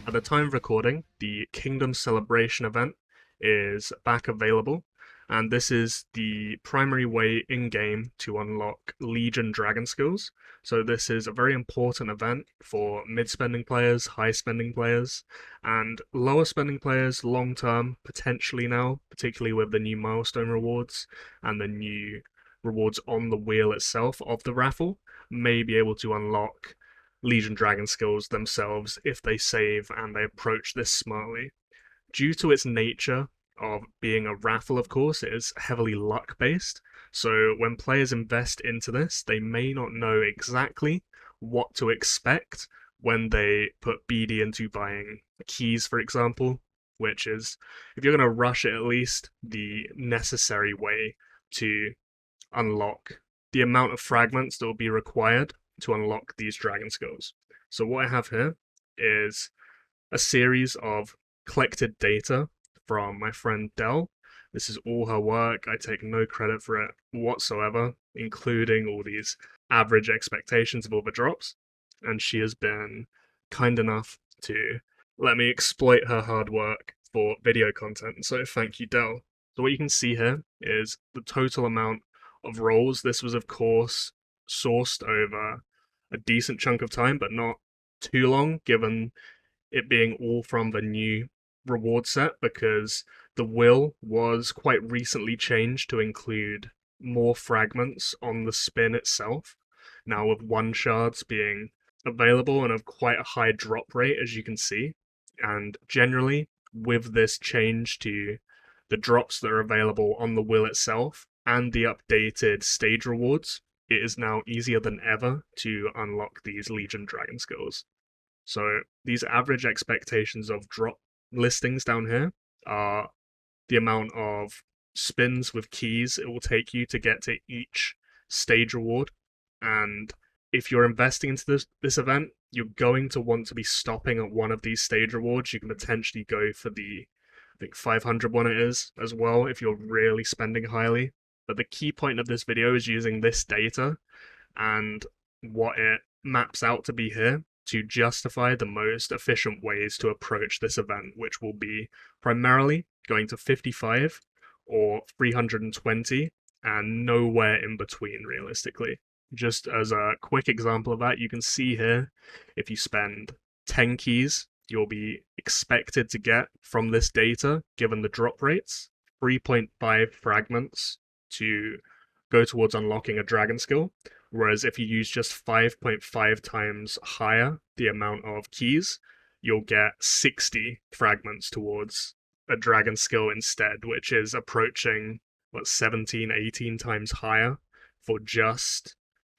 At the time of recording, the Kingdom Celebration event is back available, and this is the primary way in-game to unlock Legion Dragon skills. So this is a very important event for mid-spending players, high-spending players, and lower-spending players long-term, potentially now, particularly with the new milestone rewards and the new rewards on the wheel itself of the raffle, may be able to unlock Legion Dragon skills themselves if they save and they approach this smartly. Due to its nature of being a raffle, of course, it is heavily luck-based, so when players invest into this, they may not know exactly what to expect when they put BD into buying keys, for example, which is, if you're going to rush it at least, the necessary way to unlock the amount of fragments that will be required to unlock these dragon skills. So what I have here is a series of collected data from my friend Dell. This is all her work. I take no credit for it whatsoever, including all these average expectations of all the drops. And she has been kind enough to let me exploit her hard work for video content. So thank you, Dell. So what you can see here is the total amount of rolls. This was, of course, sourced over a decent chunk of time, but not too long, given it being all from the new reward set, because the will was quite recently changed to include more fragments on the spin itself. Now, with 1 shards being available and of quite a high drop rate, as you can see, and generally with this change to the drops that are available on the will itself and the updated stage rewards, it is now easier than ever to unlock these Legion Dragon skills. So these average expectations of drop listings down here are the amount of spins with keys it will take you to get to each stage reward. And if you're investing into this event, you're going to want to be stopping at one of these stage rewards. You can potentially go for the, I think 500 one it is, as well, if you're really spending highly. But the key point of this video is using this data and what it maps out to be here to justify the most efficient ways to approach this event, which will be primarily going to 55 or 320 and nowhere in between, realistically. Just as a quick example of that, you can see here, if you spend 10 keys, you'll be expected to get from this data, given the drop rates, 3.5 fragments to go towards unlocking a dragon skill, whereas if you use just 5.5 times higher the amount of keys, you'll get 60 fragments towards a dragon skill instead, which is approaching, 17, 18 times higher for just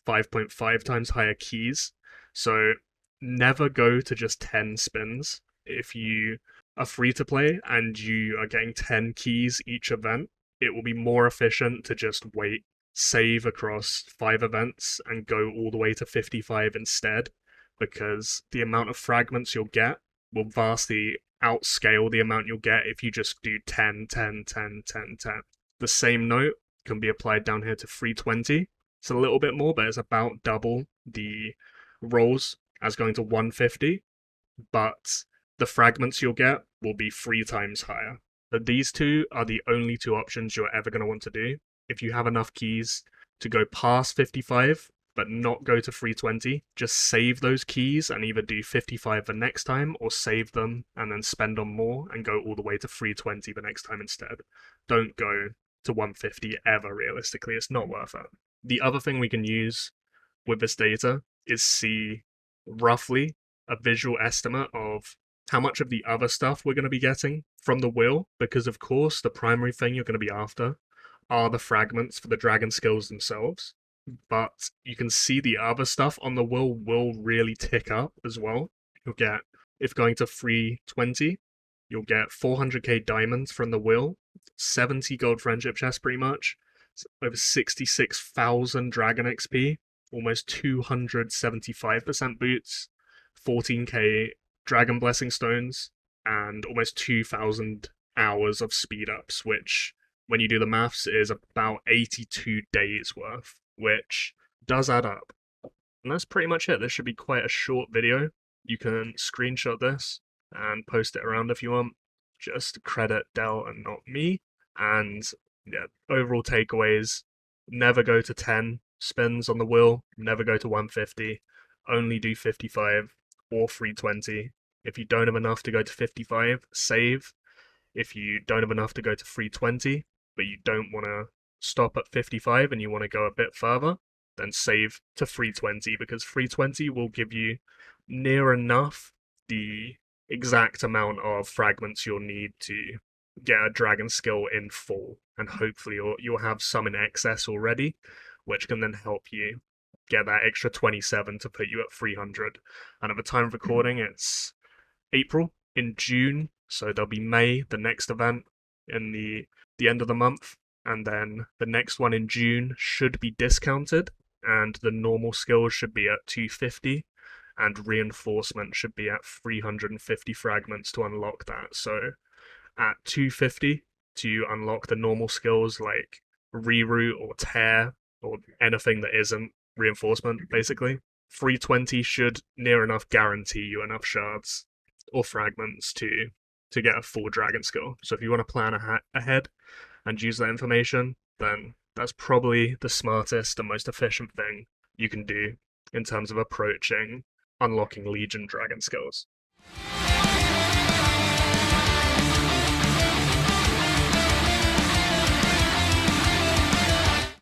5.5 times higher keys. So never go to just 10 spins. If you are free to play and you are getting 10 keys each event, it will be more efficient to just wait, save across 5 events, and go all the way to 55 instead, because the amount of fragments you'll get will vastly outscale the amount you'll get if you just do 10, 10, 10, 10, 10. The same note can be applied down here to 320. It's a little bit more, but it's about double the rolls as going to 150, but the fragments you'll get will be 3 times higher. But these two are the only 2 options you're ever going to want to do. If you have enough keys to go past 55, but not go to 320, just save those keys and either do 55 the next time, or save them and then spend on more and go all the way to 320 the next time instead. Don't go to 150 ever, realistically. It's not worth it. The other thing we can use with this data is see roughly a visual estimate of how much of the other stuff we're going to be getting from the wheel, because of course the primary thing you're going to be after are the fragments for the dragon skills themselves, but you can see the other stuff on the wheel will really tick up as well. You'll get, if going to 320, you'll get 400k diamonds from the wheel, 70 gold friendship chests pretty much, over 66,000 dragon XP, almost 275% boots, 14k dragon blessing stones, and almost 2,000 hours of speed ups, which, when you do the maths, is about 82 days worth, which does add up. And that's pretty much it. This should be quite a short video. You can screenshot this and post it around if you want. Just credit Dell and not me. And yeah, overall takeaways: never go to 10 spins on the wheel, never go to 150, only do 55 or 320. If you don't have enough to go to 55, save. If you don't have enough to go to 320, but you don't want to stop at 55 and you want to go a bit further, then save to 320, because 320 will give you near enough the exact amount of fragments you'll need to get a dragon skill in full, and hopefully you'll have some in excess already, which can then help you get that extra 27 to put you at 300. And at the time of recording, it's April. In June, so there'll be May, the next event in the end of the month, and then the next one in June should be discounted, and the normal skills should be at 250, and reinforcement should be at 350 fragments to unlock that. So at 250 to unlock the normal skills like reroute or tear or anything that isn't reinforcement, basically. 320 should near enough guarantee you enough shards or fragments to get a full dragon skill. So if you want to plan ahead and use that information, then that's probably the smartest and most efficient thing you can do in terms of approaching unlocking Legion dragon skills.